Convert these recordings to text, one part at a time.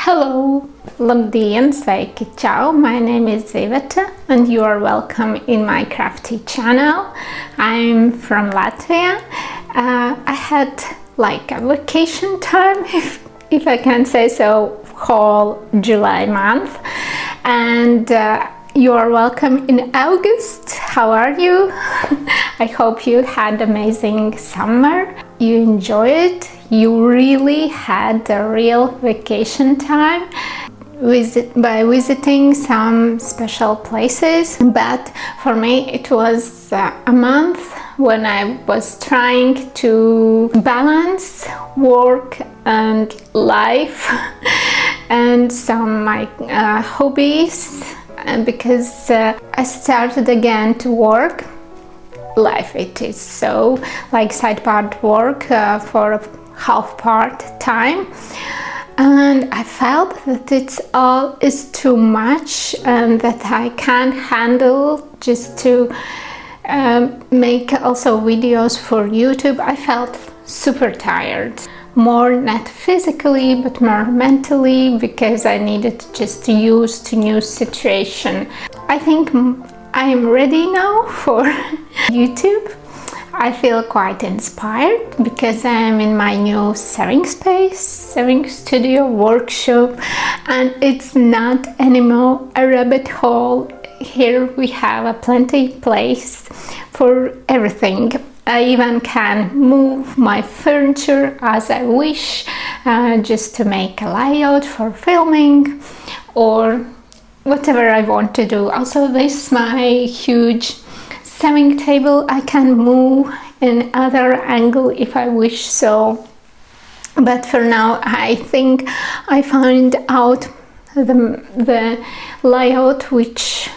Hello, labdien, sveiki, ciao, my name is Iveta and you are welcome in my crafty channel. I'm from Latvia. I had like a vacation time, if I can say so, whole July month, and you are welcome in August. How are you? I hope you had amazing summer. You enjoy it. You really had a real vacation time by visiting some special places. But for me it was a month when I was trying to balance work and life and some my hobbies, because I started again to work. Life, it is so like side part work for half part time, and I felt that it's all is too much and that I can't handle just to make also videos for YouTube. I felt super tired, more not physically but more mentally, because I needed just to use to new situation. I think I am ready now for YouTube. I feel quite inspired because I am in my new sewing space, sewing studio, workshop, and it's not anymore a rabbit hole. Here we have a plenty place for everything. I even can move my furniture as I wish, just to make a layout for filming or whatever I want to do. Also, this is my huge sewing table. I can move in other angle if I wish so, but for now I think I find out the layout which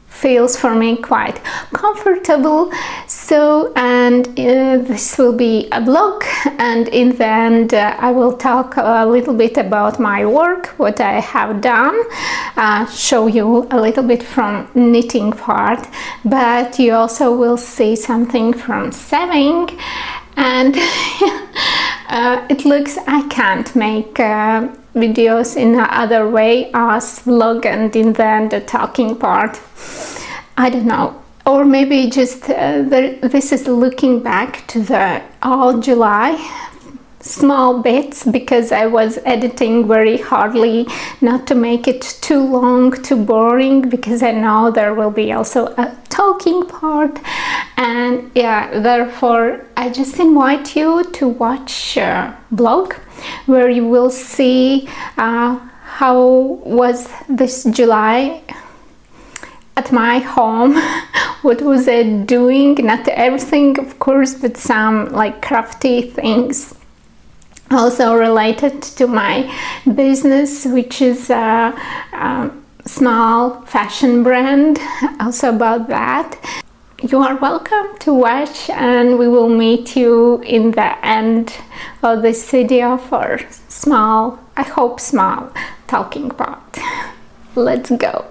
feels for me quite comfortable. So, and this will be a vlog, and in the end I will talk a little bit about my work, what I have done, show you a little bit from knitting part, but you also will see something from sewing. And it looks I can't make videos in other way as vlog and in the end the talking part. I don't know, or maybe just this is looking back to the all July small bits, because I was editing very hardly not to make it too long, too boring, because I know there will be also a talking part. And yeah, therefore I just invite you to watch a vlog where you will see how was this July at my home. What was I doing? Not everything, of course, but some like crafty things also related to my business, which is a small fashion brand. Also about that. You are welcome to watch, and we will meet you in the end of this video for small, I hope small, talking part. Let's go.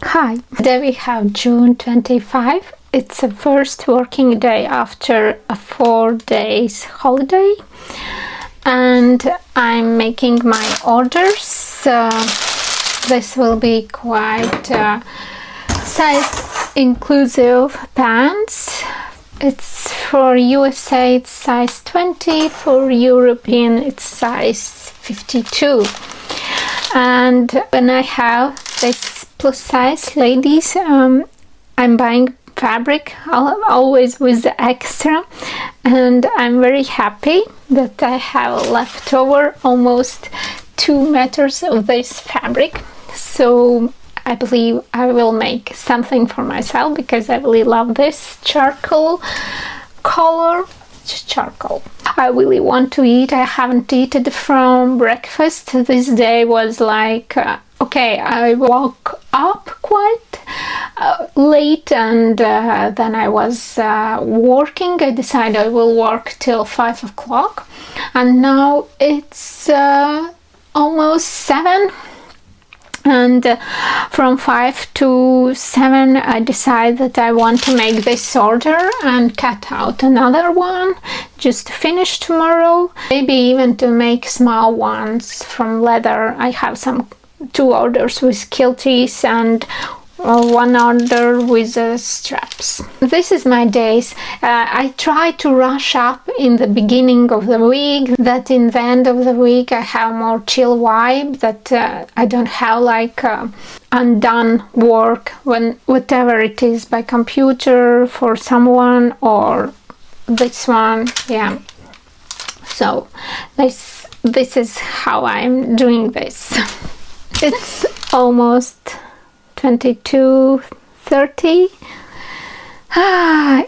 Hi, today we have June 25. It's the first working day after a 4 days holiday, and I'm making my orders. This will be quite size inclusive pants. It's for USA it's size 20, for European it's size 52. And when I have this plus size ladies, I'm buying fabric always with the extra, and I'm very happy that I have leftover almost 2 meters of this fabric. So I believe I will make something for myself, because I really love this charcoal color. Just charcoal. I really want to eat. I haven't eaten from breakfast. This day was like okay, I woke up quite late, and then I was working. I decided I will work till 5 o'clock, and now it's almost 7. And from 5 to 7 I decide that I want to make this order and cut out another one just to finish tomorrow, maybe even to make small ones from leather. I have some 2 orders with quilties and one order with straps. This is my days. I try to rush up in the beginning of the week, that in the end of the week I have more chill vibe, that I don't have like undone work when whatever it is, by computer for someone or this one. Yeah, so this is how I'm doing this. It's almost 22:30.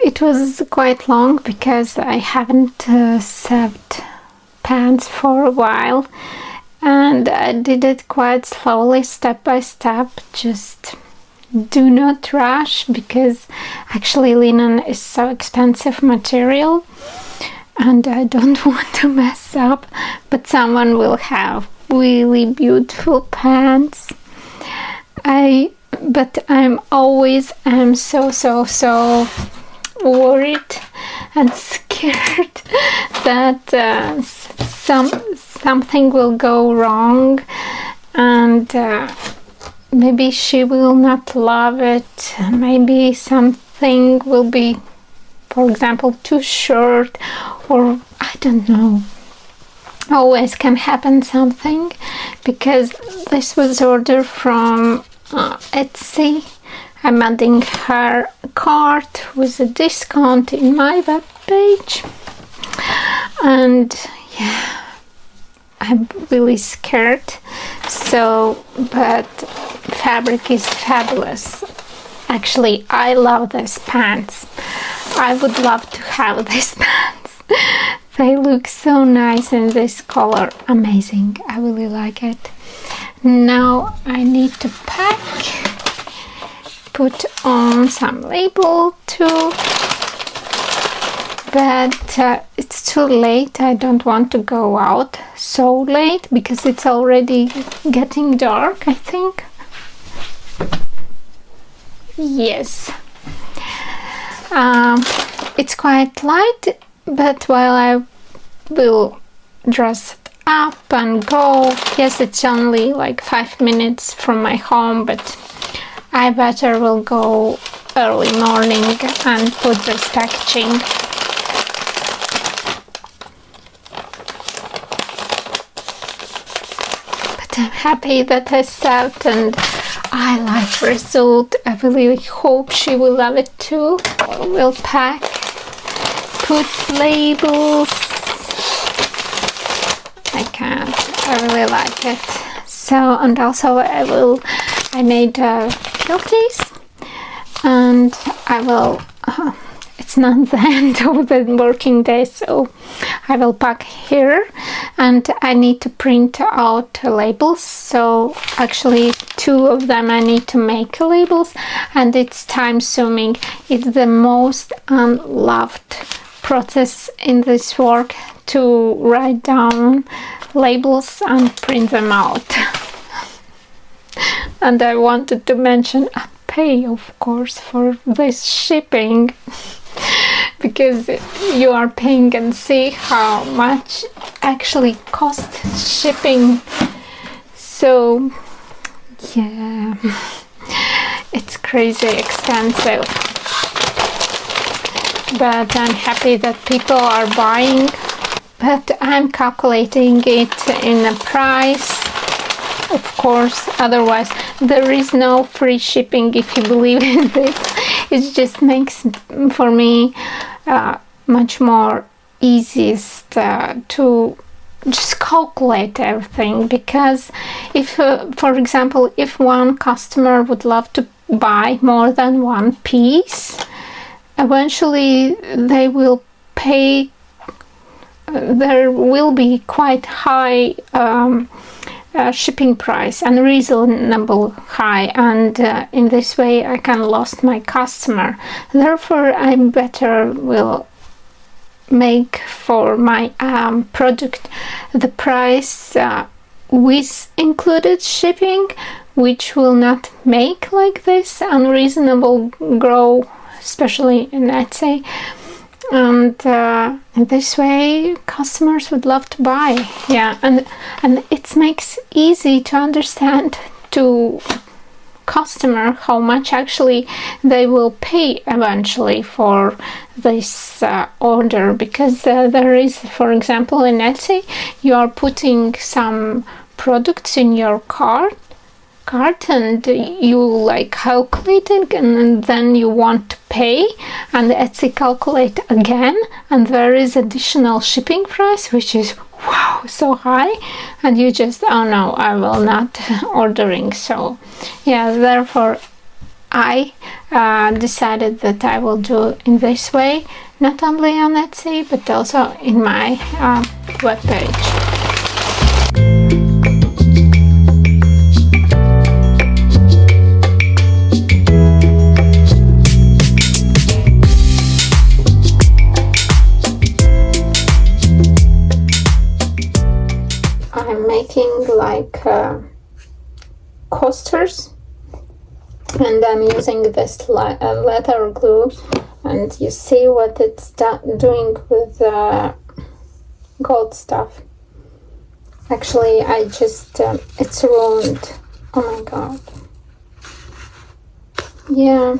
It was quite long because I haven't served pans for a while, and I did it quite slowly, step by step. Just do not rush, because actually linen is so expensive material and I don't want to mess up, but someone will have really beautiful pants. But I'm so worried and scared that something will go wrong, and maybe she will not love it. Maybe something will be, for example, too short, or I don't know. Always can happen something, because this was ordered from Etsy. I'm adding her cart with a discount in my web page, and yeah, I'm really scared. So, but fabric is fabulous. Actually, I love these pants. I would love to have these pants. They look so nice in this color. Amazing. I really like it. Now I need to pack, put on some label too, but it's too late. I don't want to go out so late because it's already getting dark, I think. Yes. It's quite light, but while I will dress it up and go, yes, it's only like 5 minutes from my home, but I better will go early morning and put this packaging. But I'm happy that I served and I like the result. I really hope she will love it too. We'll pack, put labels. I really like it. So, and also I made quilties, and I will, it's not the end of the working day, so I will pack here, and I need to print out labels. So actually 2 of them I need to make labels, and it's time consuming. It's the most unloved process in this work, to write down labels and print them out. And I wanted to mention I pay, of course, for this shipping, because you are paying and see how much actually cost shipping. So yeah, it's crazy expensive, but I'm happy that people are buying. But I'm calculating it in a price, of course, otherwise there is no free shipping, if you believe in this. It just makes for me much more easiest to just calculate everything, because if for example, if one customer would love to buy more than one piece, eventually they will pay. There will be quite high shipping price, and reasonable high, and in this way I can lose my customer. Therefore I better will make for my product the price with included shipping, which will not make like this unreasonable grow, especially in Etsy. And in this way customers would love to buy. Yeah, and it makes easy to understand to customer how much actually they will pay eventually for this order, because there is, for example, in Etsy you are putting some products in your cart and you like calculating, and then you want to pay, and Etsy calculate again, and there is additional shipping price which is wow so high, and you just, oh no, I will not ordering. So yeah, therefore I decided that I will do in this way, not only on Etsy but also in my webpage. I'm making like coasters, and I'm using this leather glue, and you see what it's doing with gold stuff. Actually, I just it's ruined. Oh my god. Yeah,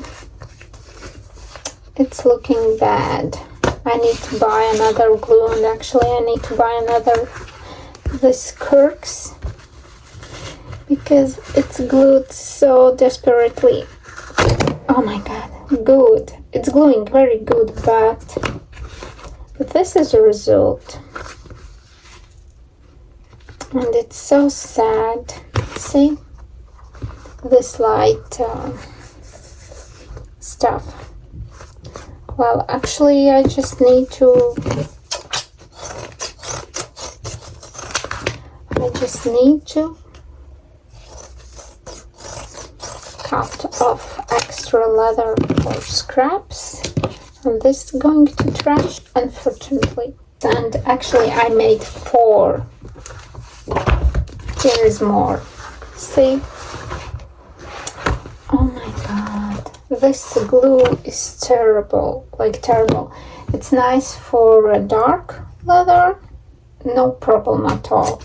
it's looking bad. I need to buy another glue, and actually I need to buy another this Kirks, because it's glued so desperately. Oh my god, good. It's gluing very good, but this is a result, and it's so sad. See this light stuff. Well, actually I just need to cut off extra leather for scraps, and this is going to trash, unfortunately. And actually I made 4. Here is more. See? Oh my god, this glue is terrible, like terrible. It's nice for a dark leather, no problem at all.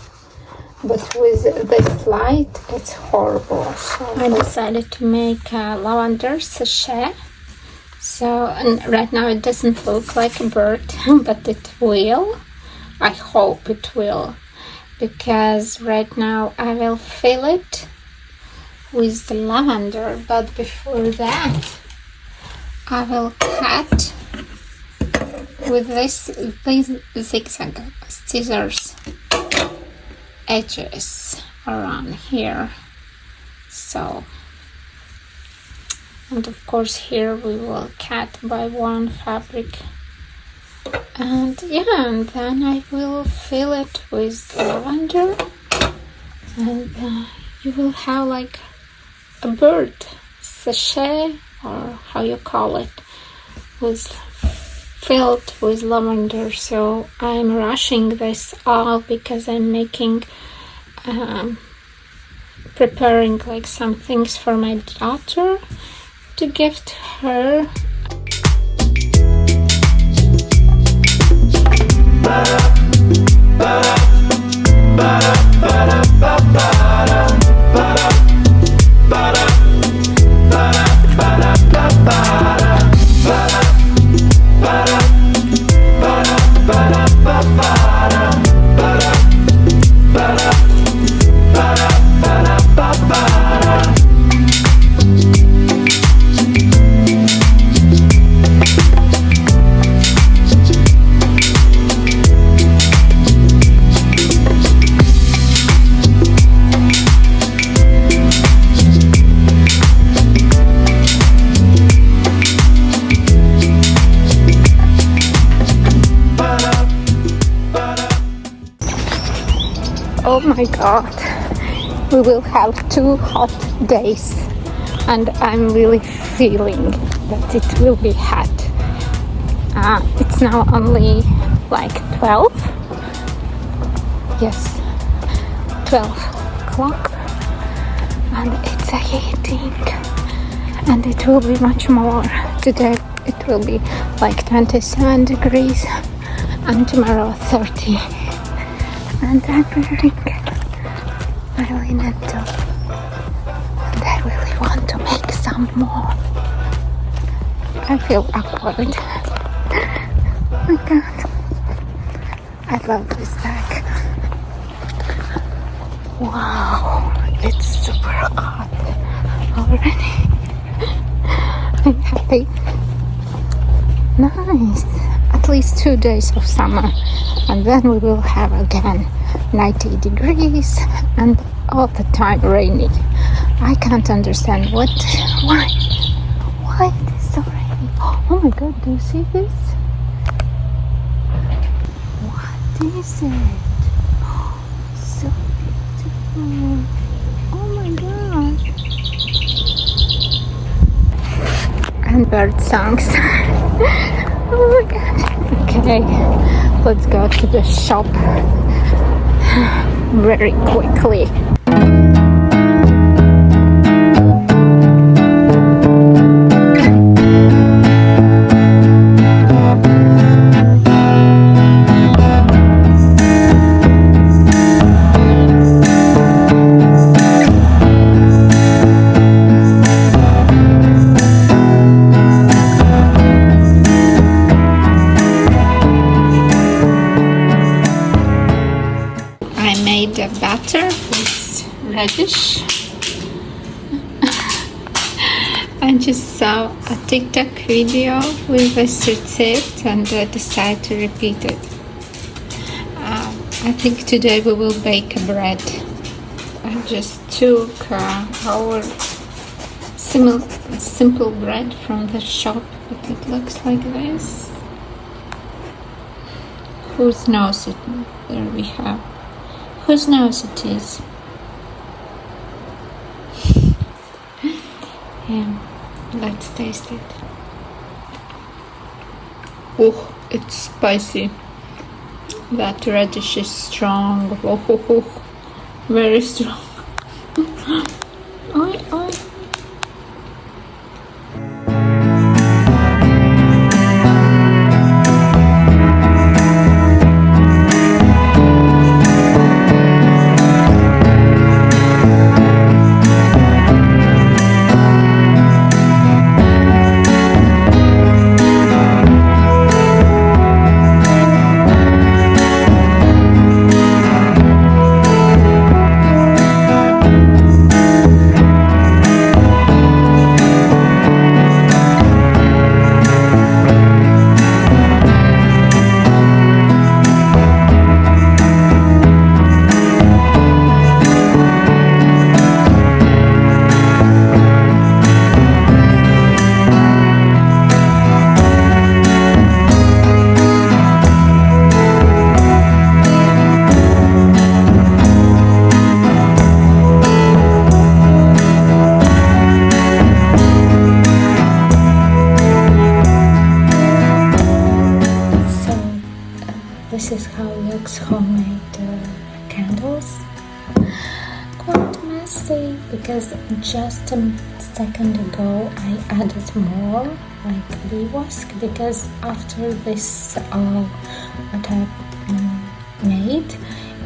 But with this light, it's horrible. So I decided to make a lavender sachet. So, and right now it doesn't look like a bird, but it will. I hope it will, because right now I will fill it with the lavender. But before that, I will cut with these zigzag scissors edges around here. So, and of course here we will cut by one fabric, and yeah, and then I will fill it with lavender, and you will have like a bird sachet, or how you call it, with filled with lavender. So I'm rushing this all because I'm making preparing like some things for my daughter to gift her. Oh my god, we will have 2 hot days, and I'm really feeling that it will be hot. It's now only like 12. Yes, 12 o'clock, and it's heating, and it will be much more. Today it will be like 27 degrees and tomorrow 30, and I'm wearing my linen top and I really want to make some more. I feel awkward. Oh my god, I love this bag. Wow, it's super hot already. I'm happy. Nice. At least 2 days of summer, and then we will have again 90 degrees and all the time rainy. I can't understand why it is so rainy. Oh my god, do you see this? What is it? So beautiful. Oh my god. And bird songs. Oh my god. Okay, let's go to the shop very quickly. The batter with radish. I just saw a TikTok video with this recipe and I decided to repeat it. I think today we will bake a bread. I just took our simple bread from the shop, but it looks like this. Whose knows it? There we have. Whose nose it is? Yeah, let's taste it. Oh, it's spicy. That radish is strong. Oh, very strong. Oi, oi. This is how looks homemade candles. Quite messy because just a second ago I added more like bee wax, because after this what I made,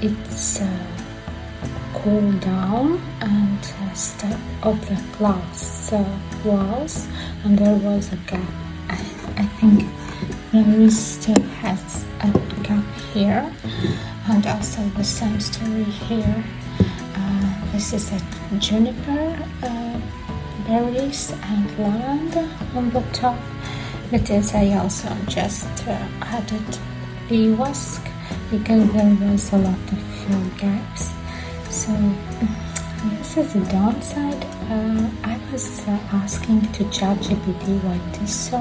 it's cooled down and step of the glass walls, and there was a gap. I think there still has a gap here, and also the same story here. This is a juniper berries and lavender on the top, because I also just added bee wax because there was a lot of gaps. So this is the downside. I was asking to ChatGPT why it is so,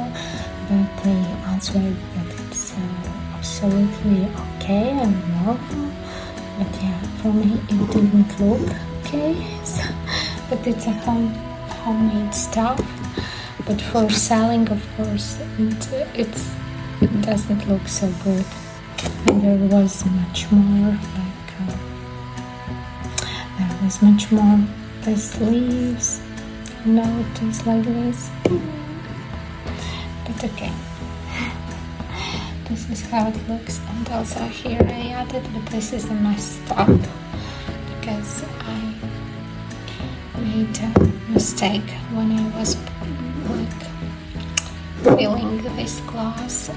but they answered that it's absolutely okay and normal. But yeah, for me it didn't look okay. So, but it's a homemade stuff. But for selling, of course, it doesn't look so good. And there was much more like there was much more the sleeves. No, it is like this. But okay. This is how it looks, and also here I added, but this is a messed up because I made a mistake when I was like filling this glass.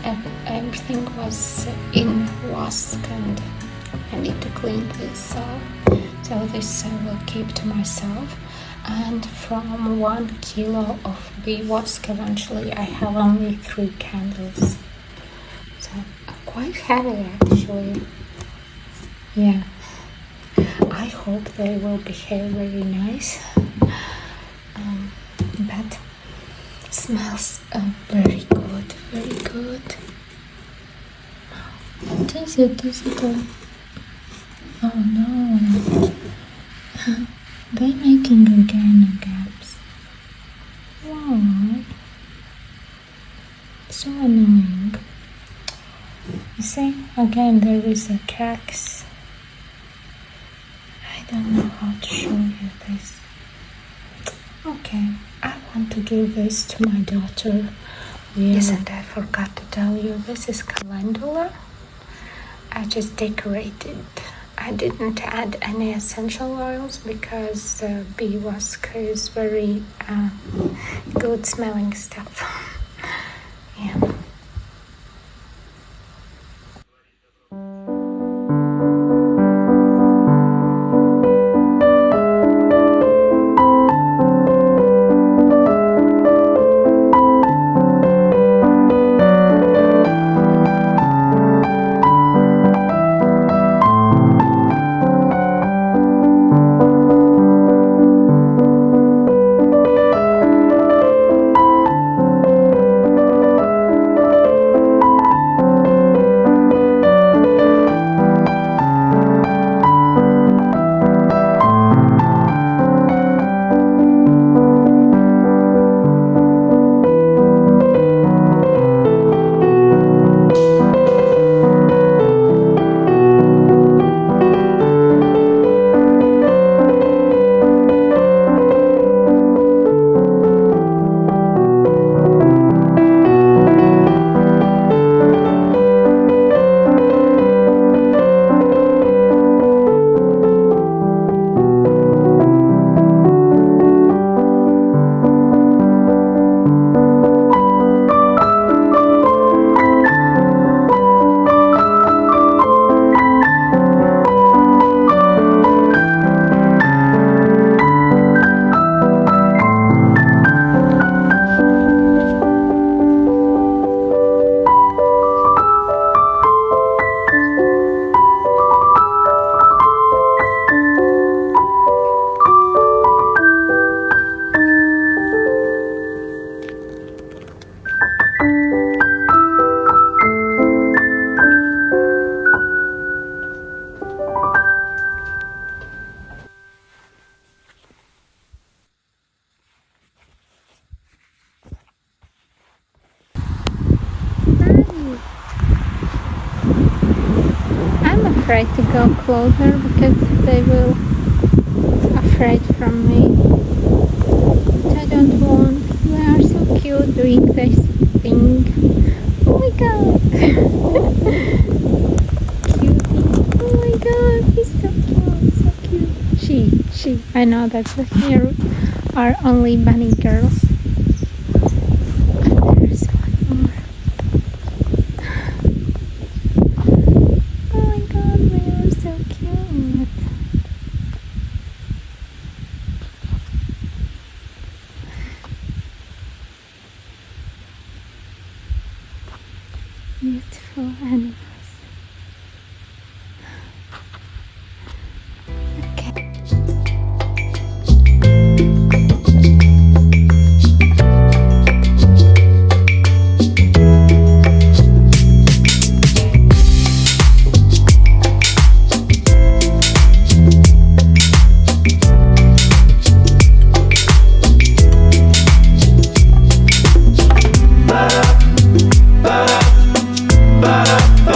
Everything was in wask and I need to clean this off. So this I will keep to myself. And from 1 kilo of bee wask eventually I have only 3 candles. So quite heavy actually. Yeah. I hope they will behave very nice. But smells very good, very good. What is it? Is it a... Oh no. They're making organic gaps. Why? So annoying. You see, again there is a tracks. I don't know how to show you this. Okay, I want to give this to my daughter. Yes, and I forgot to tell you, this is calendula. I just decorated. I didn't add any essential oils because bee wask is very good smelling stuff. Yeah. Afraid to go closer because they will afraid from me. But I don't want. They are so cute doing this thing. Oh my god! Cutie! Oh my god! He's so cute, so cute. She. I know that here are only bunny girls. And there's one more. So cute. Beautiful animals. Okay. Ba-da, ba-da, ba-da.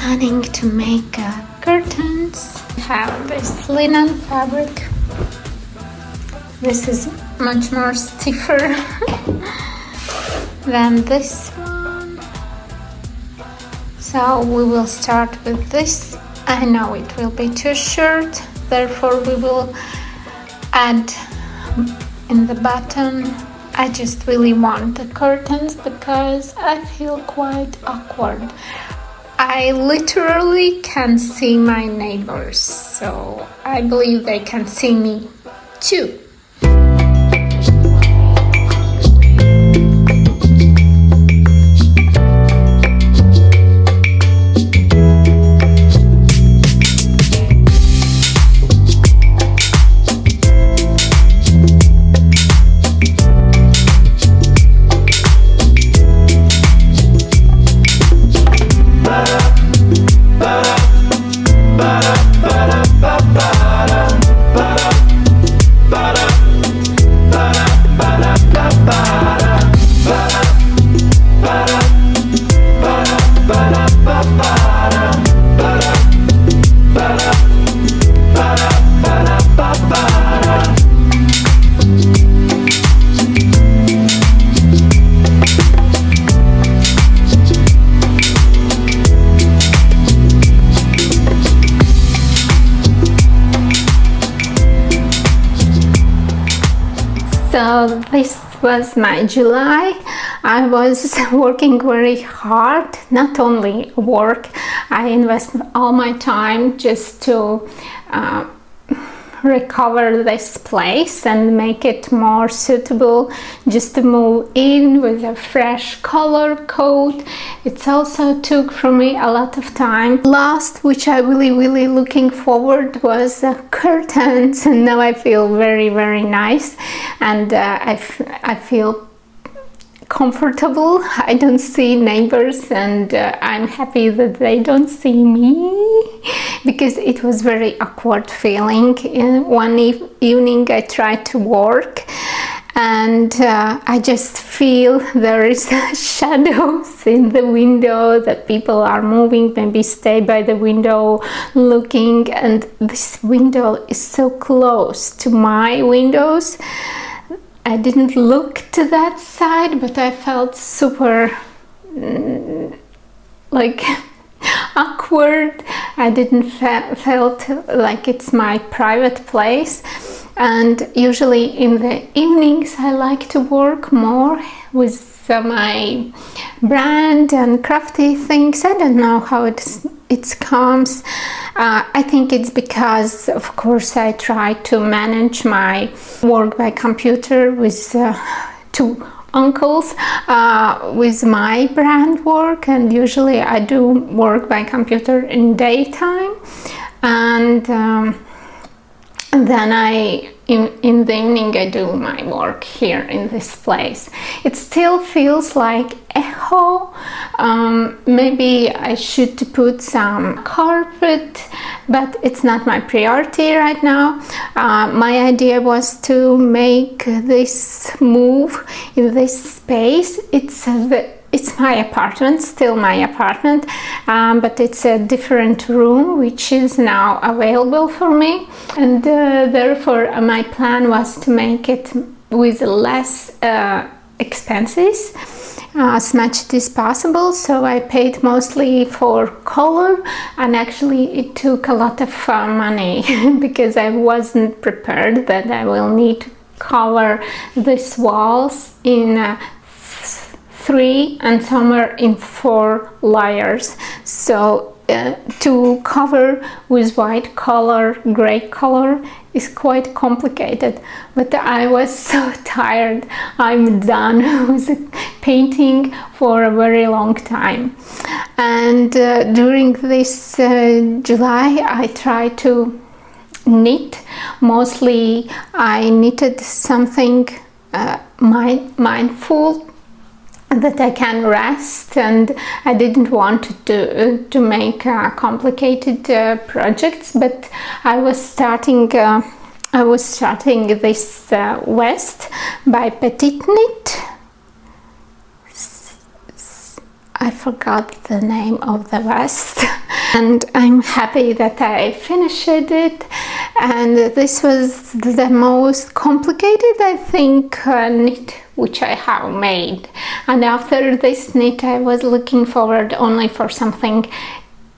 planning to make curtains. I have this linen fabric. This is much more stiffer than this one. So we will start with this. I know it will be too short, therefore we will add in the bottom. I just really want the curtains because I feel quite awkward. I literally can see my neighbors, so I believe they can see me too. So this was my July. I was working very hard, not only work, I invest all my time just to recover this place and make it more suitable, just to move in with a fresh color code. It also took from me a lot of time. Last, which I really looking forward, was curtains, and now I feel very nice, and I feel comfortable. I don't see neighbors, and I'm happy that they don't see me, because it was very awkward feeling. One evening I tried to work, and I just feel there is shadows in the window, that people are moving, maybe stay by the window looking, and this window is so close to my windows. I didn't look to that side, but I felt super like awkward. I didn't felt like it's my private place. And usually in the evenings I like to work more with my brand and crafty things. I don't know how it comes. I think it's because, of course, I try to manage my work by computer with two uncles with my brand work, and usually I do work by computer in daytime, and then in the evening I do my work here in this place. It still feels like echo. Maybe I should put some carpet, but it's not my priority right now. My idea was to make this move in this space. It's my apartment, still my apartment, but it's a different room which is now available for me, and therefore my plan was to make it with less expenses, as much as possible. So I paid mostly for color, and actually it took a lot of money because I wasn't prepared that I will need to color these walls in 3 and somewhere in 4 layers. So to cover with white color, gray color is quite complicated, but I was so tired. I'm done with painting for a very long time, and during this July I tried to knit. Mostly I knitted something mindful, that I can rest, and I didn't want to make complicated projects, but I was starting this vest by Petit Knit. I forgot the name of the vest. And I'm happy that I finished it, and this was the most complicated, I think, knit which I have made. And after this knit I was looking forward only for something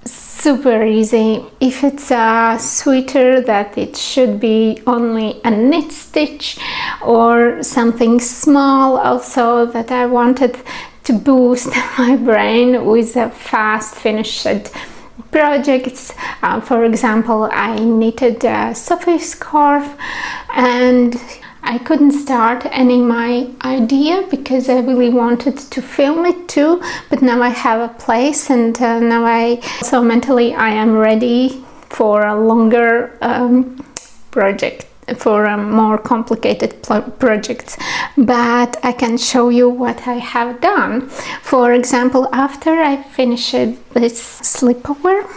super easy. If it's a sweater, that it should be only a knit stitch, or something small also that I wanted to boost my brain with a fast finished projects. For example, I knitted a Sophie scarf, and I couldn't start any my idea because I really wanted to film it too, but now I have a place, and now so mentally I am ready for a longer project, for a more complicated projects. But I can show you what I have done. For example, after I finished this slipover,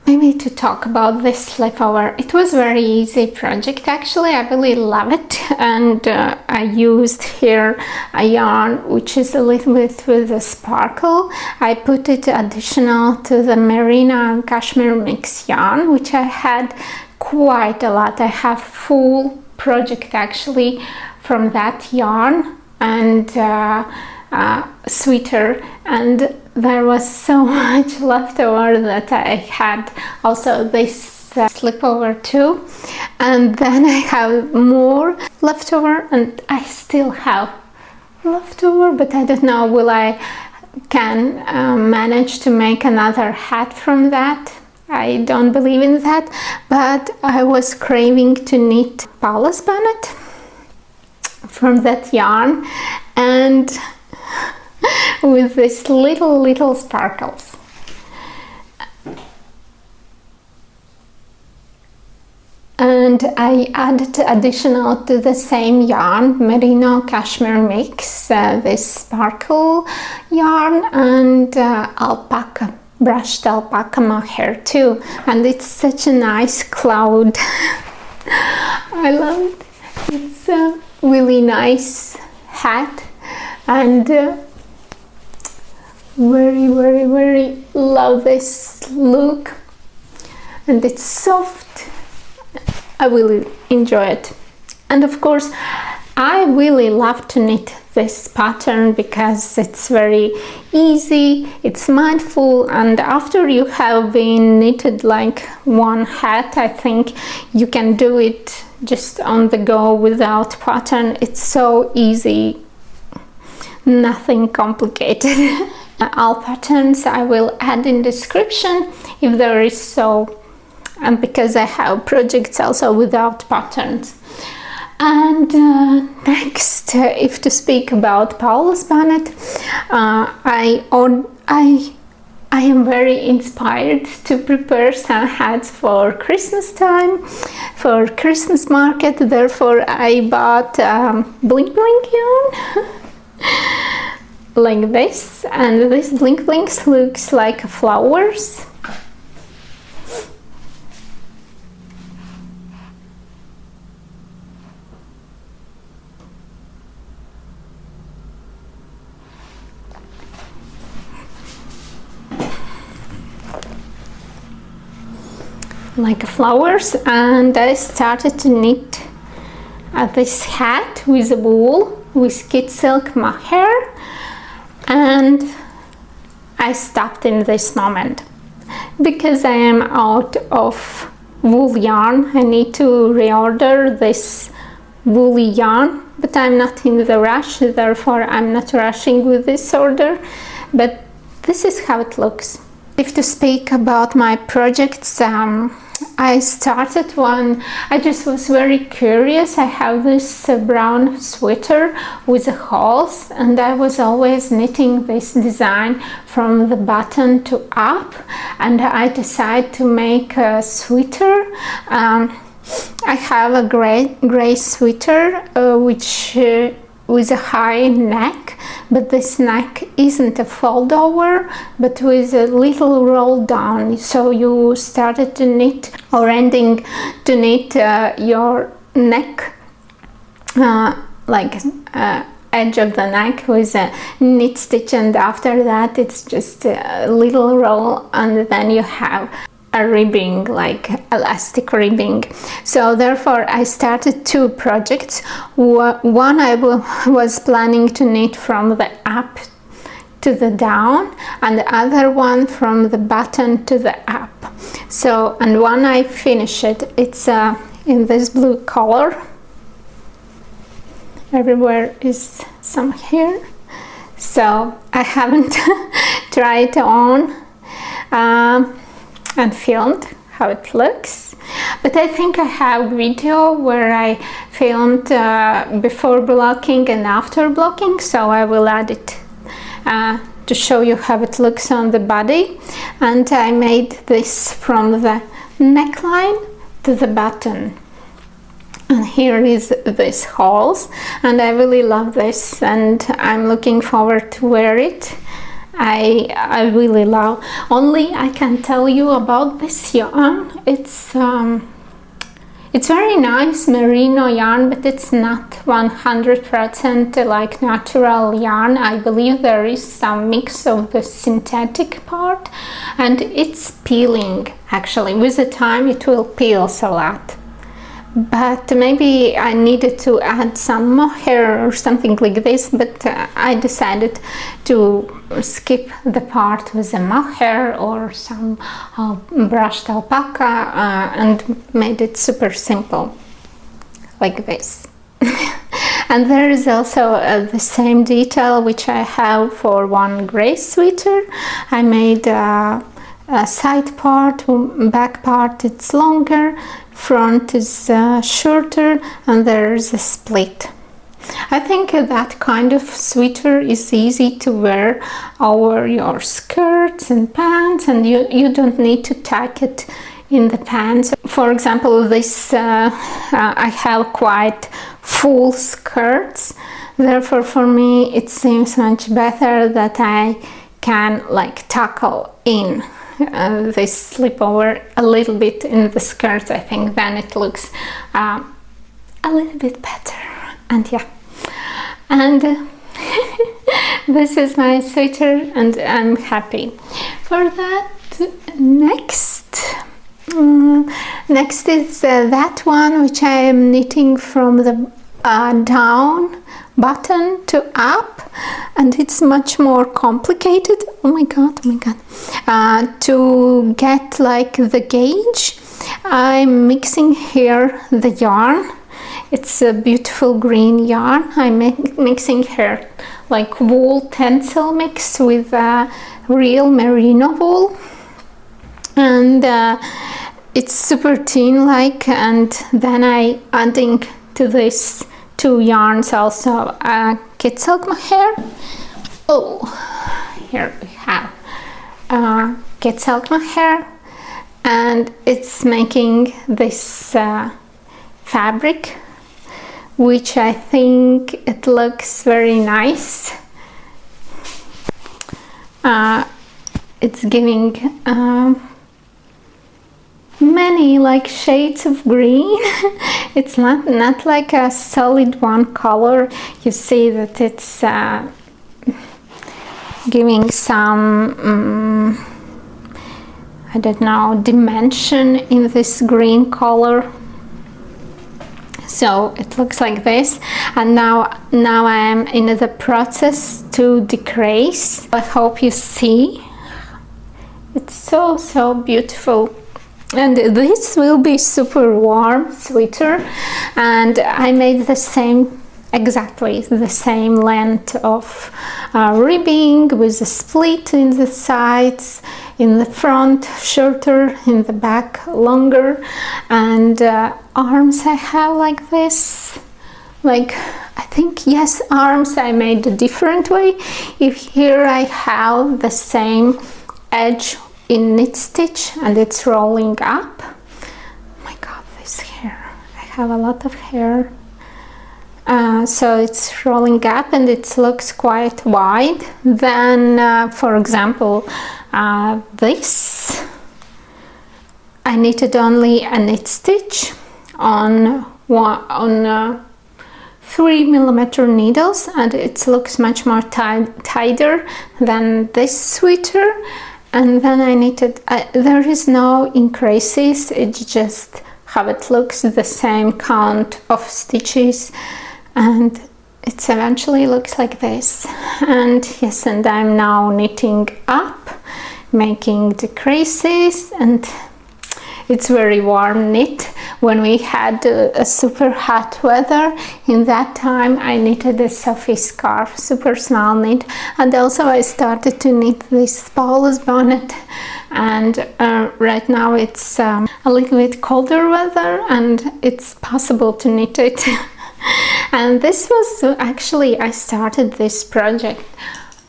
maybe to talk about this slipover, it was very easy project actually. I really love it, and I used here a yarn which is a little bit with a sparkle. I put it additional to the merino and cashmere mix yarn, which I had quite a lot. I have full project actually from that yarn and sweater, and there was so much leftover that I had also this slipover too, and then I have more leftover, and I still have leftover, but I don't know will I can manage to make another hat from that. I don't believe in that, but I was craving to knit Paula's bonnet from that yarn, and with these little sparkles. And I added additional to the same yarn, merino cashmere mix, this sparkle yarn, and alpaca, brushed alpaca mohair too, and it's such a nice cloud. I love it. It's a really nice hat, and very love this look, and it's soft. I really enjoy it. And of course I really love to knit this pattern because it's very easy, it's mindful, and after you have been knitted like one hat, I think you can do it just on the go without pattern. It's so easy, nothing complicated. All patterns I will add in description if there is so, and because I have projects also without patterns. And next, if to speak about Paula's bonnet, I am very inspired to prepare some hats for Christmas time, for Christmas market. Therefore I bought blink yarn like this, and this blink looks like flowers. Like flowers, and I started to knit this hat with wool, with kid silk mohair, and I stopped in this moment because I am out of wool yarn. I need to reorder this woolly yarn, but I'm not in the rush, therefore I'm not rushing with this order, but this is how it looks. If to speak about my projects, I started one. I just was very curious. I have this brown sweater with holes, and I was always knitting this design from the button to up, and I decided to make a sweater. I have a gray sweater which with a high neck, but this neck isn't a fold over, but with a little roll down. So you started to knit or ending to knit your neck like edge of the neck with a knit stitch, and after that it's just a little roll, and then you have a ribbing, like elastic ribbing. So therefore I started two projects. One I was planning to knit from the up to the down, and the other one from the button to the up. So, and one I finished it. It's in this blue color. Everywhere is some here. So I haven't tried it on and filmed how it looks, but I think I have video where I filmed before blocking and after blocking, so I will add it to show you how it looks on the body. And I made this from the neckline to the button, and here is this holes, and I really love this, and I'm looking forward to wear it. I really love. Only I can tell you about this yarn. It's very nice merino yarn, but it's not 100% like natural yarn. I believe there is some mix of the synthetic part, and it's peeling. Actually, with the time it will peel a lot. But maybe I needed to add some mohair or something like this, but I decided to skip the part with the mohair or some brushed alpaca and made it super simple like this. And there is also the same detail which I have for one gray sweater. I made a side part, back part it's longer, front is shorter, and there's a split. I think that kind of sweater is easy to wear over your skirts and pants, and you don't need to tuck it in the pants. For example, this I have quite full skirts, therefore for me it seems much better that I can like tuckle in this slipover a little bit in the skirt. I think then it looks a little bit better. And yeah, and this is my sweater, and I'm happy for that. Next is that one which I am knitting from the down button to up, and it's much more complicated. Oh my god, to get like the gauge, I'm mixing here the yarn. It's a beautiful green yarn. I'm mixing here like wool tencel mix with real merino wool, and it's super thin like, and then I adding to this two yarns also kid silk mohair. Oh, here we have kid silk mohair, and it's making this fabric, which I think it looks very nice. It's giving many like shades of green. It's not like a solid one color. You see that it's giving some I don't know, dimension in this green color. So it looks like this, and now I am in the process to decrease. I hope you see. It's so beautiful. And this will be super warm sweater, and I made the same, exactly the same length of ribbing with a split in the sides, in the front shorter, in the back longer, and arms I have like this. Like, I think, yes, arms I made a different way. If here I have the same edge in knit stitch and it's rolling up. Oh my god, this hair, I have a lot of hair. So it's rolling up and it looks quite wide. Then for example, this I knitted only a knit stitch on 3mm needles, and it looks much more tighter than this sweater. And then I knitted, there is no increases, it's just how it looks, the same count of stitches, and it eventually looks like this. And yes, and I'm now knitting up, making the creases, and it's very warm knit. When we had a super hot weather, in that time I knitted a Sophie scarf, super small knit, and also I started to knit this Paula's bonnet. And right now it's a little bit colder weather and it's possible to knit it. And this was actually, I started this project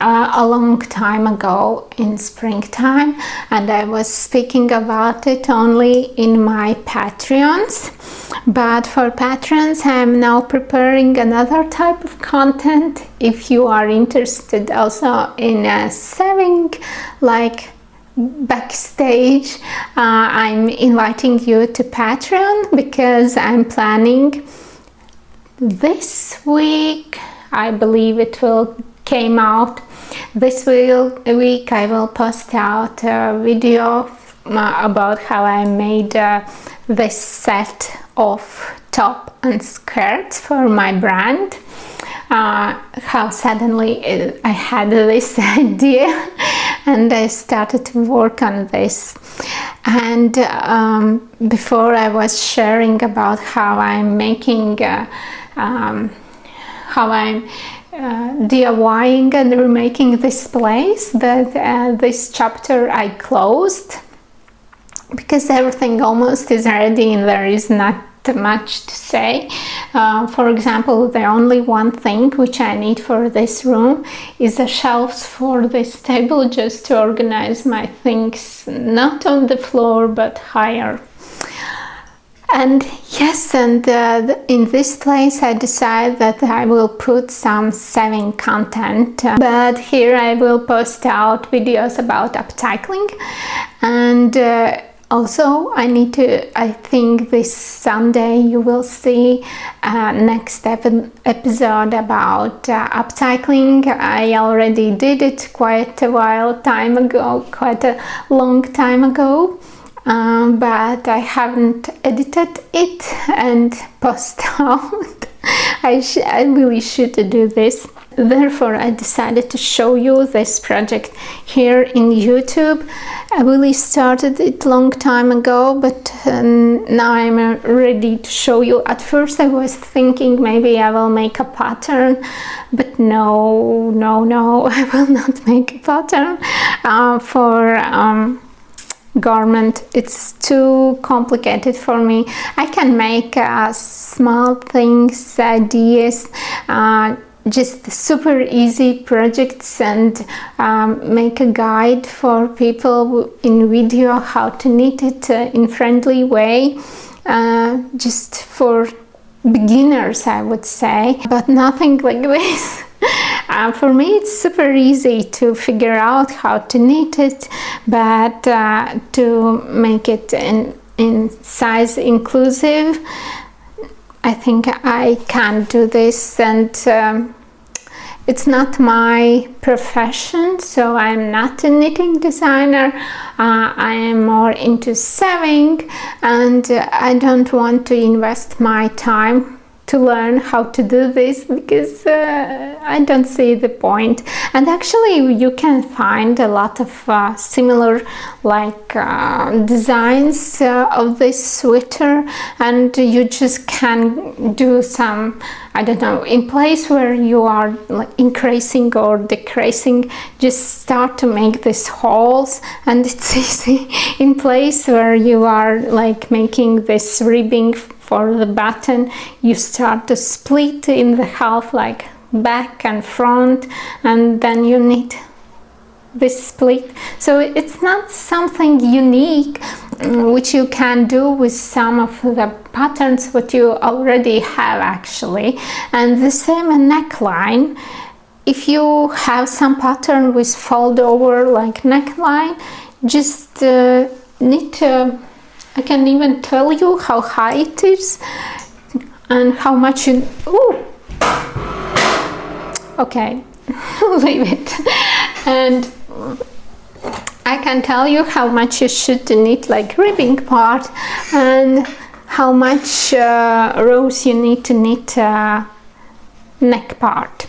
a long time ago in springtime, and I was speaking about it only in my Patreons. But for patrons, I am now preparing another type of content. If you are interested also in sewing, like backstage, I'm inviting you to Patreon, because I'm planning this week, I believe it will came out this week, I will post out a video about how I made this set of top and skirts for my brand. How suddenly I had this idea and I started to work on this. And before I was sharing about how I'm making how I'm DIYing and remaking this place, that this chapter I closed because everything almost is ready and there is not much to say. For example, the only one thing which I need for this room is the shelves for this table, just to organize my things, not on the floor but higher. And yes, and in this place I decided that I will put some sewing content, but here I will post out videos about upcycling. And also I think this Sunday you will see next episode about upcycling. I already did it quite a long time ago. But I haven't edited it and posted out. I really should do this. Therefore, I decided to show you this project here in YouTube. I really started it long time ago, but now I'm ready to show you. At first I was thinking maybe I will make a pattern, but no, I will not make a pattern for garment. It's too complicated for me. I can make small things, ideas, just super easy projects, and make a guide for people in video how to knit it in friendly way, just for beginners, I would say, but nothing like this. For me it's super easy to figure out how to knit it, but to make it in size inclusive, I think I can't do this. And it's not my profession, so I'm not a knitting designer. I am more into sewing, and I don't want to invest my time to learn how to do this, because I don't see the point. And actually you can find a lot of similar designs of this sweater, and you just can do some, I don't know, in place where you are increasing or decreasing, just start to make these holes, and it's easy. In place where you are making this ribbing for the button, you start to split in the half, like back and front, and then you knit this split. So it's not something unique which you can do with some of the patterns what you already have actually. And the same neckline, if you have some pattern with fold over like neckline, just knit I can even tell you how high it is and how much you... Ooh, okay, leave it. And I can tell you how much you should knit like ribbing part and how much rows you need to knit neck part.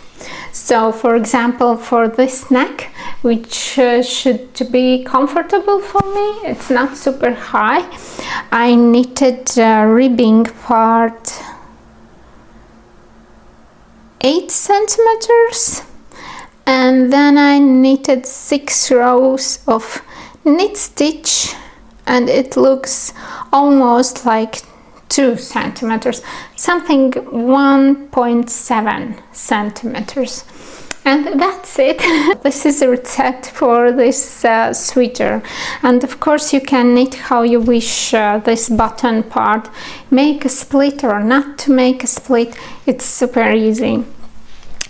So for example, for this neck, which should be comfortable for me, it's not super high, I knitted ribbing part 8 centimeters, and then I knitted 6 rows of knit stitch, and it looks almost like 2 centimeters, something 1.7 centimeters. And that's it. This is a recipe for this sweater, and of course you can knit how you wish this button part, make a split or not to make a split. It's super easy.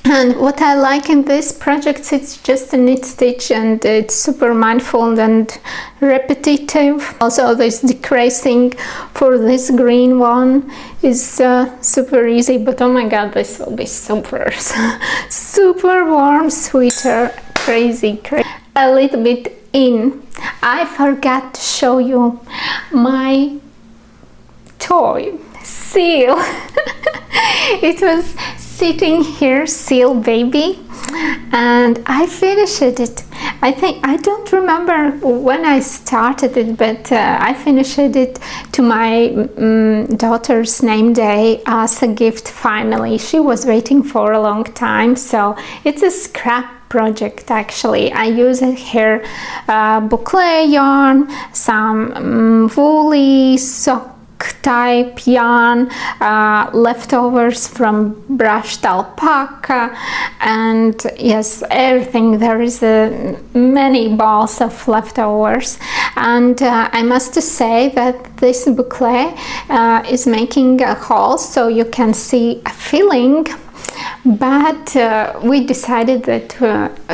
And what I like in this project, it's just a knit stitch and it's super mindful and repetitive. Also this decreasing for this green one is super easy, but oh my god, this will be super super warm sweater. Crazy. A little bit in, I forgot to show you my toy seal. It was sitting here, Sille baby, and I finished it. I don't remember when I started it, but I finished it to my daughter's name day as a gift finally. She was waiting for a long time, so it's a scrap project actually. I use it here boucle yarn, some woolly sock type yarn, leftovers from brushed alpaca, and yes, everything. There is many balls of leftovers, and I must say that this boucle is making a hole so you can see a filling, but we decided that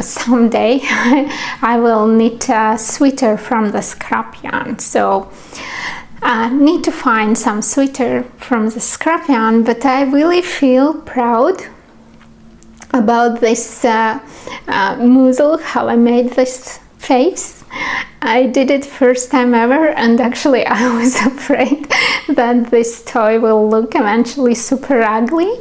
someday I will knit a sweater from the scrap yarn. So need to find some sweater from the scrap yarn, but I really feel proud about this muzzle, how I made this face. I did it first time ever, and actually I was afraid that this toy will look eventually super ugly,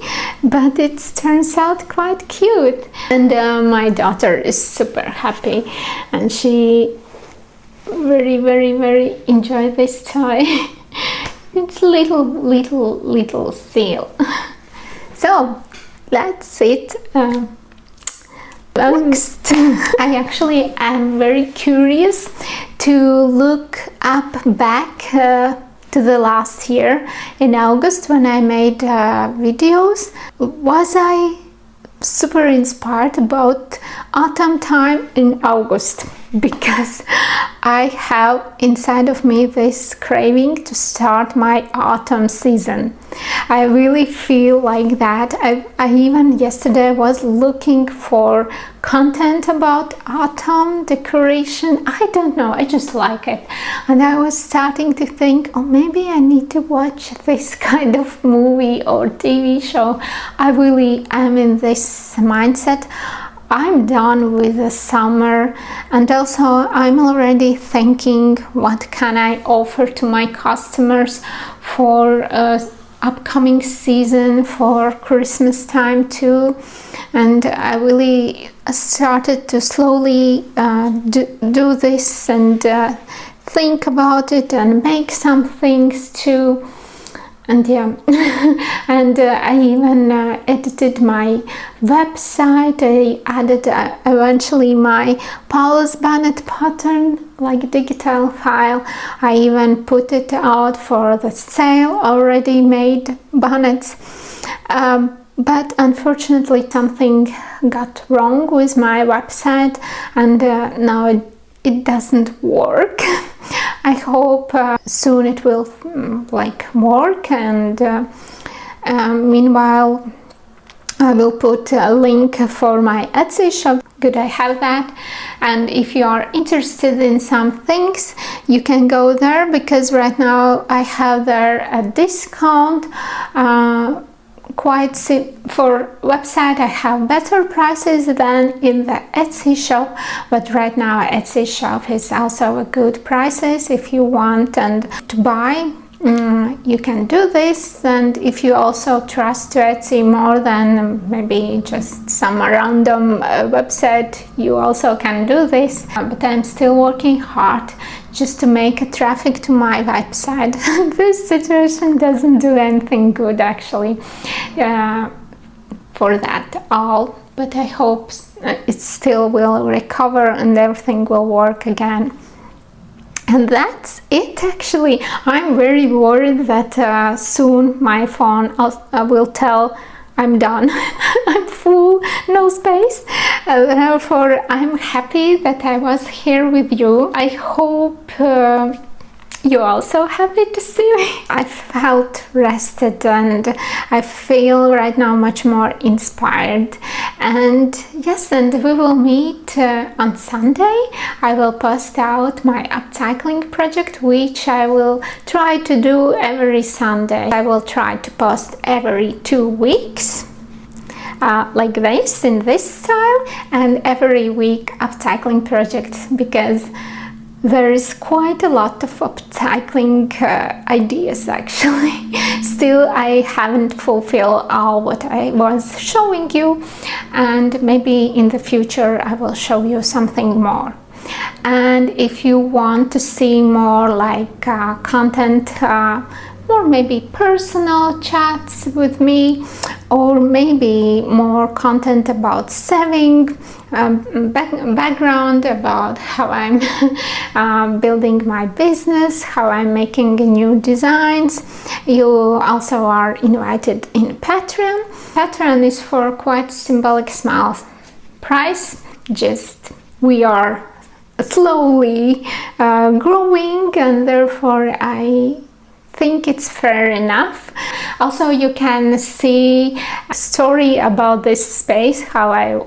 but it turns out quite cute. And my daughter is super happy, and she very enjoy this toy. It's little seal. So that's it. Next, I actually am very curious to look back to the last year in August when I made videos. Was I super inspired about autumn time in August? Because I have inside of me this craving to start my autumn season. I really feel like that. I even yesterday was looking for content about autumn decoration. I don't know, I just like it, and I was starting to think, oh, maybe I need to watch this kind of movie or TV show. I really am in this mindset. I'm done with the summer, and also I'm already thinking what can I offer to my customers for upcoming season, for Christmas time too. And I really started to slowly do this and think about it and make some things too. And yeah, and I even edited my website. I added eventually my Paula's bonnet pattern, like digital file. I even put it out for the sale, already made bonnets. But unfortunately something got wrong with my website, and now it doesn't work. I hope soon it will work, and meanwhile I will put a link for my Etsy shop. Good, I have that. And if you are interested in some things, you can go there, because right now I have there a discount for website I have better prices than in the Etsy shop, but right now Etsy shop is also a good prices if you want and to buy. You can do this, and if you also trust Etsy more than maybe just some random website, you also can do this. But I'm still working hard just to make a traffic to my website. This situation doesn't do anything good actually for that all, but I hope it still will recover and everything will work again. And that's it actually. I'm very worried that soon my phone will tell I'm done. I'm full, no space. Therefore, I'm happy that I was here with you. I hope you're also happy to see me. I felt rested and I feel right now much more inspired. And yes, and we will meet on Sunday. I will post out my upcycling project, which I will try to do every Sunday. I will try to post every 2 weeks. Like this, in this style, and every week upcycling project, because there is quite a lot of upcycling ideas actually. Still, I haven't fulfilled all what I was showing you, and maybe in the future I will show you something more. And if you want to see more like content, more maybe personal chats with me, or maybe more content about saving, background about how I'm building my business, how I'm making new designs, you also are invited in Patreon. Patreon is for quite symbolic small price, just we are slowly growing, and therefore I think it's fair enough. Also, you can see a story about this space,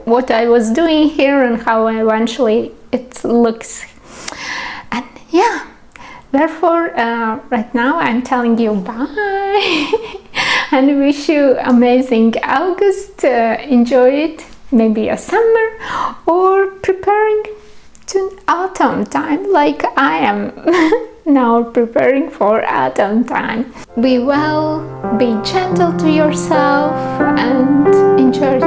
what I was doing here and how eventually it looks. And yeah, therefore right now I'm telling you bye and wish you amazing August. Enjoy it, maybe a summer, or preparing to autumn time like I am now preparing for autumn time. Be well, be gentle to yourself, and enjoy